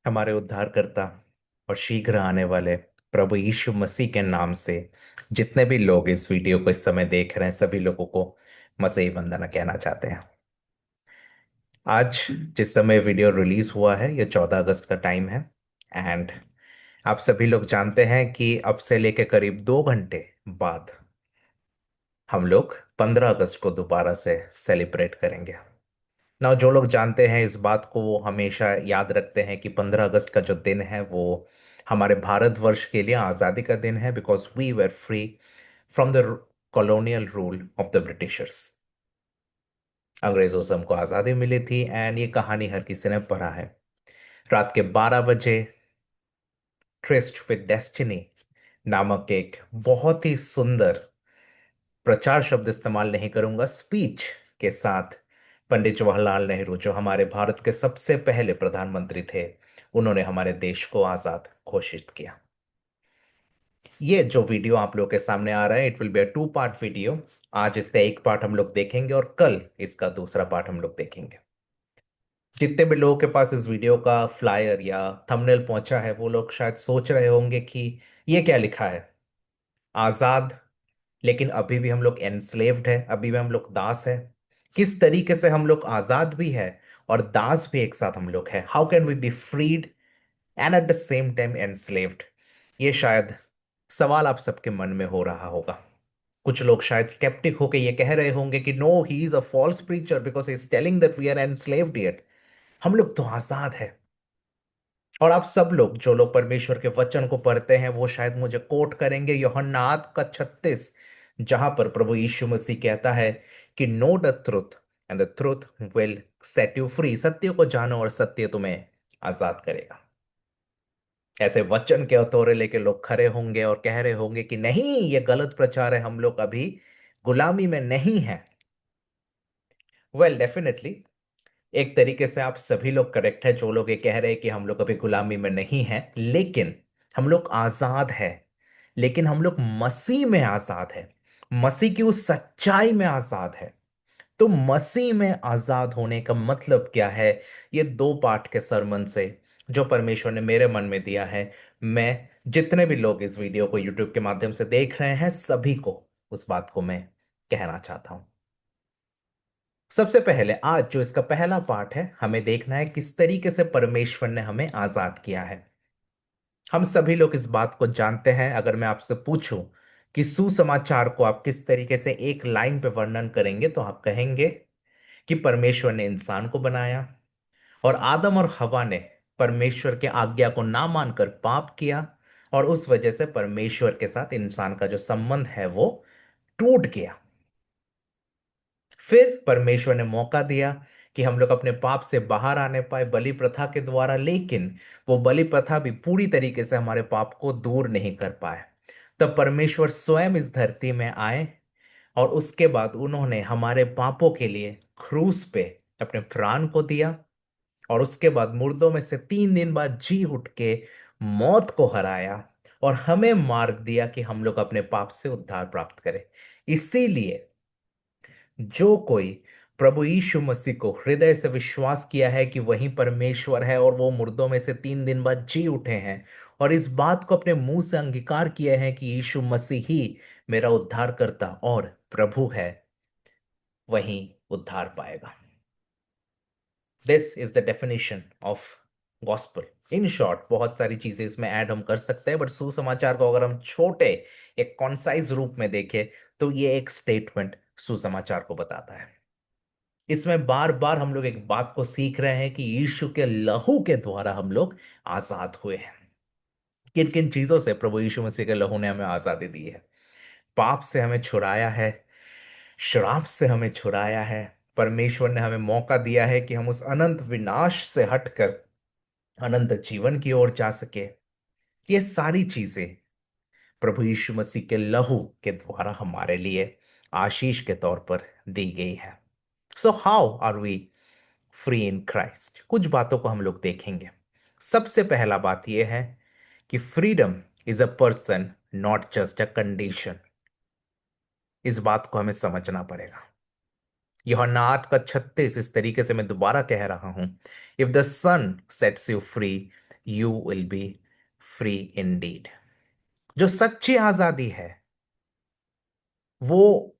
हमारे उद्धारकर्ता और शीघ्र आने वाले प्रभु यीशु मसीह के नाम से जितने भी लोग इस वीडियो को इस समय देख रहे हैं सभी लोगों को मसीही वंदना कहना चाहते हैं। आज जिस समय वीडियो रिलीज हुआ है ये 14 अगस्त का टाइम है। एंड आप सभी लोग जानते हैं कि अब से लेके करीब 2 घंटे बाद हम लोग 15 अगस्त को दोबारा से सेलिब्रेट करेंगे ना। जो लोग जानते हैं इस बात को वो हमेशा याद रखते हैं कि 15 अगस्त का जो दिन है वो हमारे भारतवर्ष के लिए आज़ादी का दिन है, because we were free from the colonial rule of the Britishers. अंग्रेजों से हमको आज़ादी मिली थी एंड ये कहानी हर किसी ने पढ़ा है। रात के 12 बजे ट्रिस्ट विद डेस्टिनी नामक एक बहुत ही सुंदर प्रचार शब्द इस्तेमाल नहीं करूंगा, स्पीच के साथ पंडित जवाहरलाल नेहरू जो हमारे भारत के सबसे पहले प्रधानमंत्री थे उन्होंने हमारे देश को आजाद घोषित किया। ये जो वीडियो आप लोग के सामने आ रहा है it will be a 2 part video. आज इसका एक पार्ट हम लोग देखेंगे और कल इसका दूसरा पार्ट हम लोग देखेंगे। जितने भी लोगों के पास इस वीडियो का फ्लायर या थंबनेल पहुंचा है वो लोग शायद सोच रहे होंगे कि ये क्या लिखा है, आजाद, लेकिन अभी भी हम लोग एनस्लेव्ड है, अभी भी हम लोग दास है। किस तरीके से हम लोग आजाद भी है और दास भी एक साथ हम लोग है? How can we be freed and at the same time enslaved? ये शायद सवाल आप सबके मन में हो रहा होगा। कुछ लोग शायद स्केप्टिक होके ये कह रहे होंगे कि no, he is a false preacher because he is telling that we are enslaved yet. हम लोग तो आजाद है। और आप सब लोग जो लोग परमेश्वर के वचन को पढ़ते हैं वो शायद मुझे कोट करेंगे यूहन्ना 8 का 36, जहां पर प्रभु यीशु मसीह कहता है कि know the truth and the truth will set you free. सत्य को जानो और सत्य तुम्हें आजाद करेगा। ऐसे वचन के हथौरे लेके लोग खड़े होंगे और कह रहे होंगे कि नहीं, ये गलत प्रचार है, हम लोग अभी गुलामी में नहीं है। वेल, डेफिनेटली एक तरीके से आप सभी लोग करेक्ट है जो लोग ये कह रहे हैं कि हम लोग अभी गुलामी में नहीं हैं, लेकिन हम लोग आजाद है। लेकिन हम लोग मसीह में आजाद है, मसीह की उस सच्चाई में आजाद है। तो मसीह में आजाद होने का मतलब क्या है? ये 2 पार्ट के सरमन से जो परमेश्वर ने मेरे मन में दिया है, मैं जितने भी लोग इस वीडियो को यूट्यूब के माध्यम से देख रहे हैं सभी को उस बात को मैं कहना चाहता हूं। सबसे पहले आज जो इसका पहला पार्ट है हमें देखना है किस तरीके से परमेश्वर ने हमें आजाद किया है। हम सभी लोग इस बात को जानते हैं। अगर मैं आपसे पूछूं कि सुसमाचार को आप किस तरीके से एक लाइन पे वर्णन करेंगे तो आप कहेंगे कि परमेश्वर ने इंसान को बनाया और आदम और हवा ने परमेश्वर के आज्ञा को ना मानकर पाप किया और उस वजह से परमेश्वर के साथ इंसान का जो संबंध है वो टूट गया। फिर परमेश्वर ने मौका दिया कि हम लोग अपने पाप से बाहर आने पाए बलि प्रथा के द्वारा, लेकिन वो बलि प्रथा भी पूरी तरीके से हमारे पाप को दूर नहीं कर पाए। तब परमेश्वर स्वयं इस धरती में आए और उसके बाद उन्होंने हमारे पापों के लिए क्रूस पे अपने प्राण को दिया और उसके बाद मुर्दों में से 3 दिन बाद जी उठ के मौत को हराया और हमें मार्ग दिया कि हम लोग अपने पाप से उद्धार प्राप्त करें। इसीलिए जो कोई प्रभु यीशु मसीह को हृदय से विश्वास किया है कि वही परमेश्वर है और वो मुर्दों में से 3 दिन बाद जी उठे हैं और इस बात को अपने मुंह से अंगीकार किया है कि यीशु मसीह ही मेरा उद्धारकर्ता और प्रभु है, वही उद्धार पाएगा। This is the definition of gospel. In short बहुत सारी चीजें इसमें ऐड हम कर सकते हैं, बट सुसमाचार को अगर हम छोटे एक कॉन्साइज रूप में देखें तो ये एक स्टेटमेंट सुसमाचार को बताता है। इसमें बार बार हम लोग एक बात को सीख रहे हैं कि यीशु के लहू के द्वारा हम लोग आजाद हुए हैं। किन किन चीजों से प्रभु यीशु मसीह के लहू ने हमें आजादी दी है? पाप से हमें छुड़ाया है, श्राप से हमें छुड़ाया है, परमेश्वर ने हमें मौका दिया है कि हम उस अनंत विनाश से हटकर अनंत जीवन की ओर जा सके। ये सारी चीजें प्रभु यीशु मसीह के लहू के द्वारा हमारे लिए आशीष के तौर पर दी गई है। So how are we free in Christ? कुछ बातों को हम लोग देखेंगे। सबसे पहला बात यह है कि freedom is a person, not just a condition. इस बात को हमें समझना पड़ेगा। यूहन्ना 8 का 36 इस तरीके से मैं दोबारा कह रहा हूं, if the son sets you free you will be free indeed. जो सच्ची आजादी है वो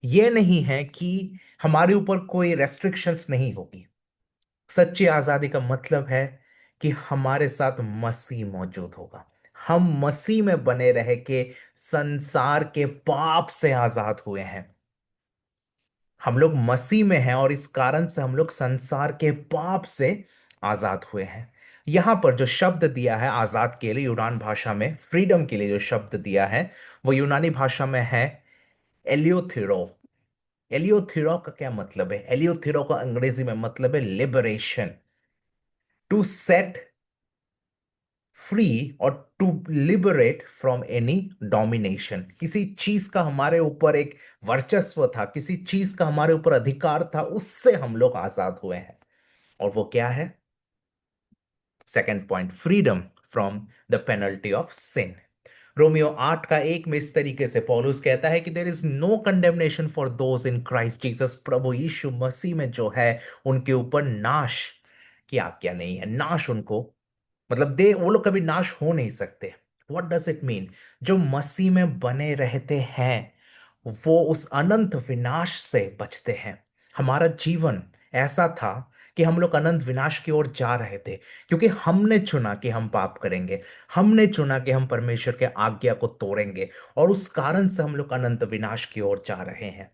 ये नहीं है कि हमारे ऊपर कोई रेस्ट्रिक्शंस नहीं होगी। सच्ची आजादी का मतलब है कि हमारे साथ मसीह मौजूद होगा। हम मसीह में बने रह के संसार के पाप से आजाद हुए हैं। हम लोग मसीह में हैं और इस कारण से हम लोग संसार के पाप से आजाद हुए हैं। यहां पर जो शब्द दिया है आजाद के लिए यूनान भाषा में, फ्रीडम के लिए जो शब्द दिया है वो यूनानी भाषा में है एलियोथिरो। एलियोथिरो का क्या मतलब है? एलियोथिरो का अंग्रेजी में मतलब है लिबरेशन, टू सेट फ्री और to liberate from any domination. किसी चीज का हमारे ऊपर एक वर्चस्व था, किसी चीज का हमारे ऊपर अधिकार था, उससे हम लोग आजाद हुए हैं। और वो क्या है? Second point, freedom from the penalty of sin. रोमियो 8 का 1 में इस तरीके से पौलुस कहता है कि there is no condemnation for those in Christ Jesus. प्रभु यीशु मसीह में जो है उनके ऊपर नाश की आज्ञा नहीं है। नाश उनको मतलब दे वो लोग कभी नाश हो नहीं सकते। What does it mean? जो मसीह में बने रहते हैं वो उस अनंत विनाश से बचते हैं। हमारा जीवन ऐसा था कि हम लोग अनंत विनाश की ओर जा रहे थे क्योंकि हमने चुना कि हम पाप करेंगे। हमने चुना कि हम परमेश्वर के आज्ञा को तोड़ेंगे और उस कारण से हम लोग अनंत विनाश की ओर जा रहे हैं।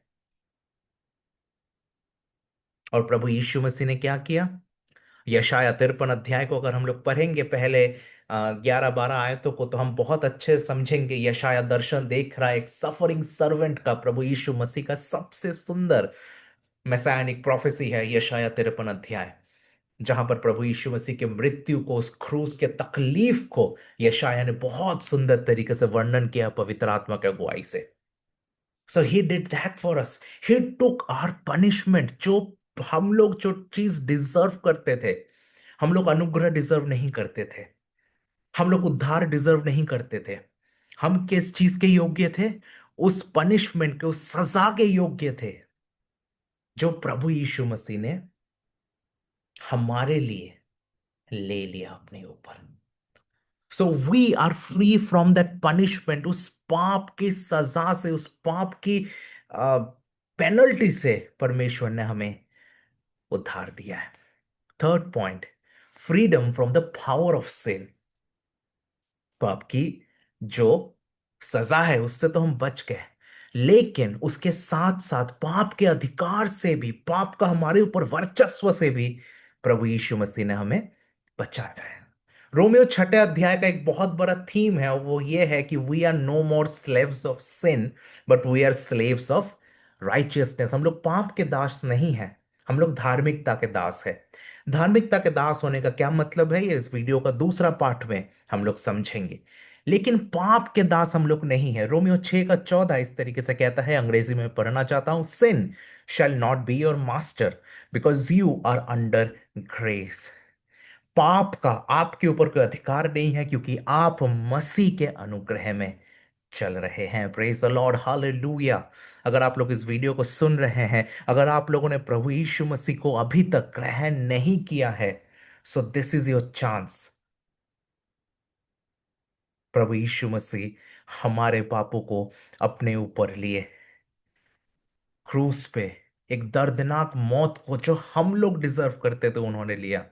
और प्रभु यीशु मसीह ने क्या किया? यशाया 53 अध्याय को अगर हम लोग पढ़ेंगे पहले 11-12 आयतों को, तो हम बहुत अच्छे से समझेंगे। यशाया दर्शन देख रहा है एक सफरिंग सर्वेंट का, प्रभु यीशु मसीह का सबसे सुंदर मैसायनिक प्रोफेसी है यशाया 53 अध्याय, जहां पर प्रभु यीशु मसीह के मृत्यु को, उस क्रूस के तकलीफ को यशाया ने बहुत सुंदर तरीके से वर्णन किया पवित्र आत्मा के अगुवाई से। So he did that for us. He took our punishment. जो हम लोग जो चीज डिजर्व करते थे, हम लोग अनुग्रह डिजर्व नहीं करते थे, हम लोग उद्धार डिजर्व नहीं करते थे, हम किस चीज के योग्य थे? उस पनिशमेंट के, उस सजा के योग्य थे जो प्रभु यीशु मसीह ने हमारे लिए ले लिया अपने ऊपर। So we are free from that punishment. उस पाप की सजा से, उस पाप की पेनल्टी से परमेश्वर ने हमें उद्धार दिया है। Third point, freedom from the power of sin. पाप की जो सजा है उससे तो हम बच गए, लेकिन उसके साथ साथ पाप के अधिकार से भी, पाप का हमारे ऊपर वर्चस्व से भी प्रभु यीशु मसीह ने हमें बचाया है। रोमियो 6 अध्याय का एक बहुत बड़ा थीम है और वो ये है कि we are no more slaves of sin but we are slaves of righteousness. हम लोग पाप के दास नहीं हैं, हम लोग धार्मिकता के दास है। धार्मिकता के दास होने का क्या मतलब है, ये इस वीडियो का दूसरा पार्ट में हम लोग समझेंगे। लेकिन पाप के दास हम लोग नहीं है। रोमियो 6 का 14 इस तरीके से कहता है, अंग्रेजी में पढ़ना चाहता हूं। Sin shall not be your master because you are under grace. पाप का आपके ऊपर कोई अधिकार नहीं है क्योंकि आप मसीह के अनुग्रह में चल रहे हैं। Praise the Lord, hallelujah. अगर आप लोग इस वीडियो को सुन रहे हैं, अगर आप लोगों ने प्रभु यीशु मसीह को अभी तक ग्रहण नहीं किया है, so this is your chance. प्रभु यीशु मसीह हमारे पापों को अपने ऊपर लिए क्रूस पे, एक दर्दनाक मौत को जो हम लोग डिजर्व करते थे उन्होंने लिया,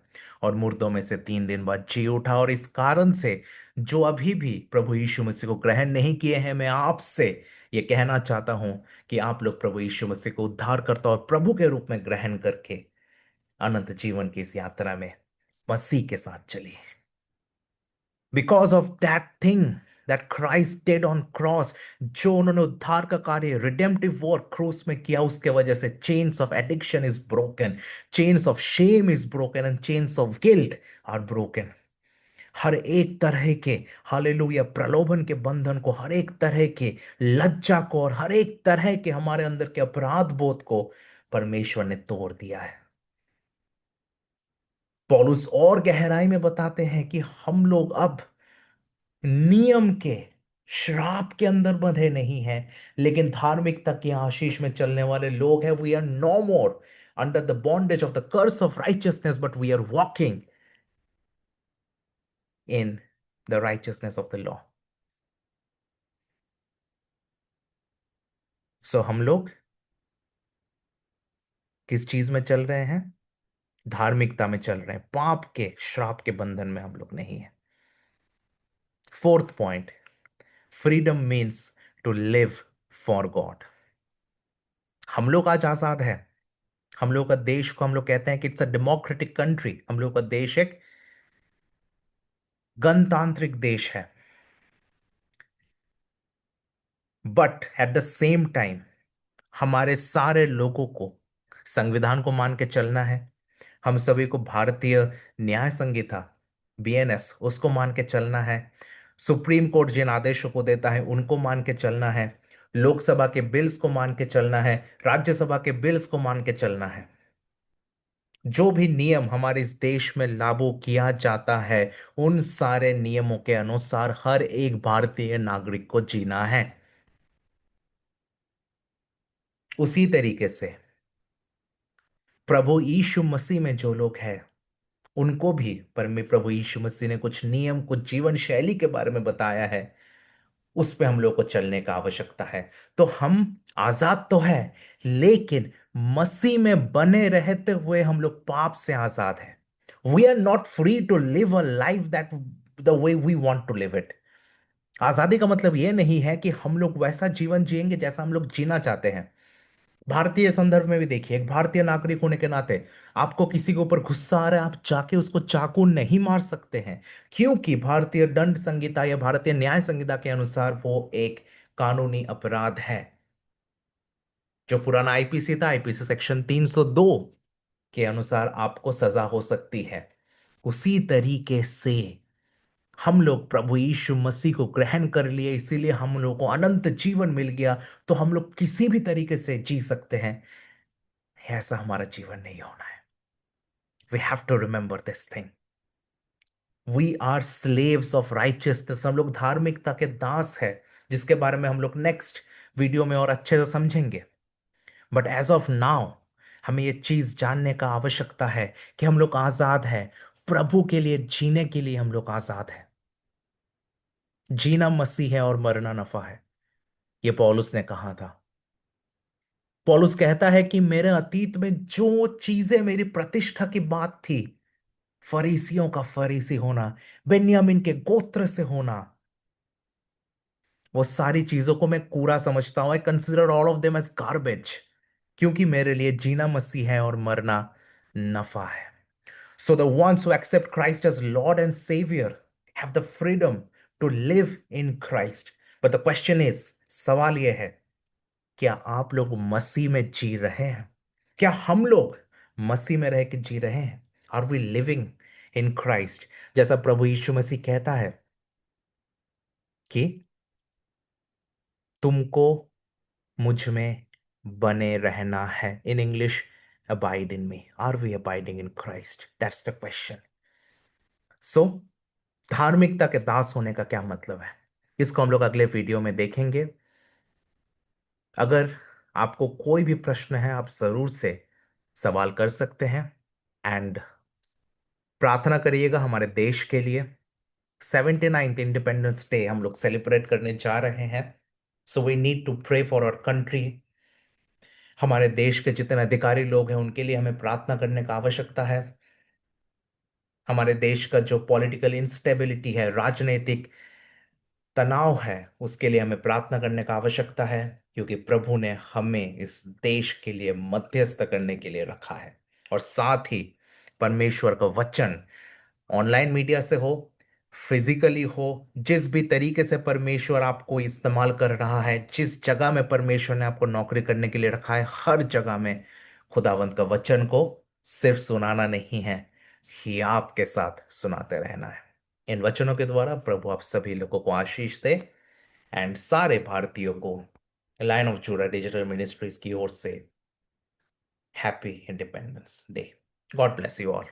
और मुर्दों में से 3 दिन बाद जी उठा। और इस कारण से जो अभी भी प्रभु यीशु मसीह को ग्रहण नहीं किए हैं, मैं आपसे ये कहना चाहता हूं कि आप लोग प्रभु यीशु मसीह को उद्धारकर्ता और प्रभु के रूप में ग्रहण करके अनंत जीवन की इस यात्रा में मसीह के साथ चलिए। Because of that thing that Christ did on cross, जो उन्होंने उद्धार का कार्य रिडेम्पटिव वर्क क्रूस में किया, उसके वजह से chains of addiction is broken, chains of shame is broken and chains of guilt are broken. हर एक तरह के, हालेलुया, प्रलोभन के बंधन को, हर एक तरह के लज्जा को और हर एक तरह के हमारे अंदर के अपराध बोध को परमेश्वर ने तोड़ दिया है। पौलुस और गहराई में बताते हैं कि हम लोग अब नियम के श्राप के अंदर बंधे नहीं हैं, लेकिन धार्मिकता की आशीष में चलने वाले लोग हैं। We are no more under the bondage of the curse of righteousness but we are walking in the righteousness of the law. So हम लोग किस चीज में चल रहे हैं? धार्मिकता में चल रहे हैं, पाप के श्राप के बंधन में हम लोग नहीं है। Fourth point, freedom means to live for God. हम लोग आज आजाद है। हम लोग का देश को हम लोग कहते हैं कि इट्स अ डेमोक्रेटिक कंट्री। हम लोग का देश एक गणतांत्रिक देश है। But at the same time हमारे सारे लोगों को संविधान को मान के चलना है। हम सभी को भारतीय न्याय संहिता, बीएनएस, उसको मान के चलना है। सुप्रीम कोर्ट जिन आदेशों को देता है उनको मान के चलना है। लोकसभा के बिल्स को मान के चलना है। राज्यसभा के बिल्स को मान के चलना है। जो भी नियम हमारे इस देश में लागू किया जाता है, उन सारे नियमों के अनुसार हर एक भारतीय नागरिक को जीना है। उसी तरीके से प्रभु यीशु मसीह में जो लोग हैं, उनको भी प्रभु यीशु मसीह ने कुछ नियम, कुछ जीवन शैली के बारे में बताया है। उस पे हम लोग को चलने का आवश्यकता है। तो हम आजाद तो है, लेकिन मसीह में बने रहते हुए हम लोग पाप से आजाद हैं। We are not free to live a life that the way we want to live it. आजादी का मतलब यह नहीं है कि हम लोग वैसा जीवन जिएंगे जैसा हम लोग जीना चाहते हैं। भारतीय संदर्भ में भी देखिए, एक भारतीय नागरिक होने के नाते आपको किसी के ऊपर गुस्सा आ रहा है, आप जाके उसको चाकू नहीं मार सकते हैं, क्योंकि भारतीय दंड संहिता या भारतीय न्याय संहिता के अनुसार वो एक कानूनी अपराध है। जो पुराना आईपीसी था, आईपीसी सेक्शन 302 के अनुसार आपको सजा हो सकती है। उसी तरीके से हम लोग प्रभु यीशु मसीह को ग्रहण कर लिए, इसीलिए हम लोगों को अनंत जीवन मिल गया। तो हम लोग किसी भी तरीके से जी सकते हैं। ऐसा हमारा जीवन नहीं होना है। We have to remember this thing. We are slaves of righteousness. हम लोग धार्मिकता के दास है, जिसके बारे में हम लोग नेक्स्ट वीडियो में और अच्छे से समझेंगे। बट एज ऑफ नाउ हमें ये चीज जानने का आवश्यकता है कि हम लोग आजाद हैं। प्रभु के लिए जीने के लिए हम लोग आजाद हैं। जीना मसीह है और मरना नफा है, ये पौलुस ने कहा था। पौलुस कहता है कि मेरे अतीत में जो चीजें मेरी प्रतिष्ठा की बात थी, फरीसियों का फरीसी होना, बेन्यामीन के गोत्र से होना, वो सारी चीजों को मैं कूड़ा समझता हूं। I consider all of them as garbage, क्योंकि मेरे लिए जीना मसीह है और मरना नफा है। So the ones who accept Christ as Lord and Saviour have the freedom to live in Christ. But the question is, सवाल यह है, क्या आप लोग मसीह में जी रहे हैं? क्या हम लोग मसीह में रह के जी रहे हैं? Are we living in Christ? जैसा प्रभु यीशु मसीह कहता है कि तुमको मुझ में बने रहना है। In English, abide in me. Are we abiding in Christ? That's the question. So धार्मिकता के दास होने का क्या मतलब है, इसको हम लोग अगले वीडियो में देखेंगे। अगर आपको कोई भी प्रश्न है, आप जरूर से सवाल कर सकते हैं। एंड प्रार्थना करिएगा हमारे देश के लिए। 79th इंडिपेंडेंस डे हम लोग सेलिब्रेट करने जा रहे हैं। So we need to pray for our country. हमारे देश के जितने अधिकारी लोग हैं उनके लिए हमें प्रार्थना करने का आवश्यकता है। हमारे देश का जो पॉलिटिकल इंस्टेबिलिटी है, राजनीतिक तनाव है, उसके लिए हमें प्रार्थना करने का आवश्यकता है, क्योंकि प्रभु ने हमें इस देश के लिए मध्यस्थ करने के लिए रखा है। और साथ ही परमेश्वर का वचन, ऑनलाइन मीडिया से हो, फिजिकली हो, जिस भी तरीके से परमेश्वर आपको इस्तेमाल कर रहा है, जिस जगह में परमेश्वर ने आपको नौकरी करने के लिए रखा है, हर जगह में खुदावंत का वचन को सिर्फ सुनाना नहीं है, ही आपके साथ सुनाते रहना है। इन वचनों के द्वारा प्रभु आप सभी लोगों को आशीष दे। एंड सारे भारतीयों को line of JUDA digital ministries की ओर से happy independence day. God bless you all.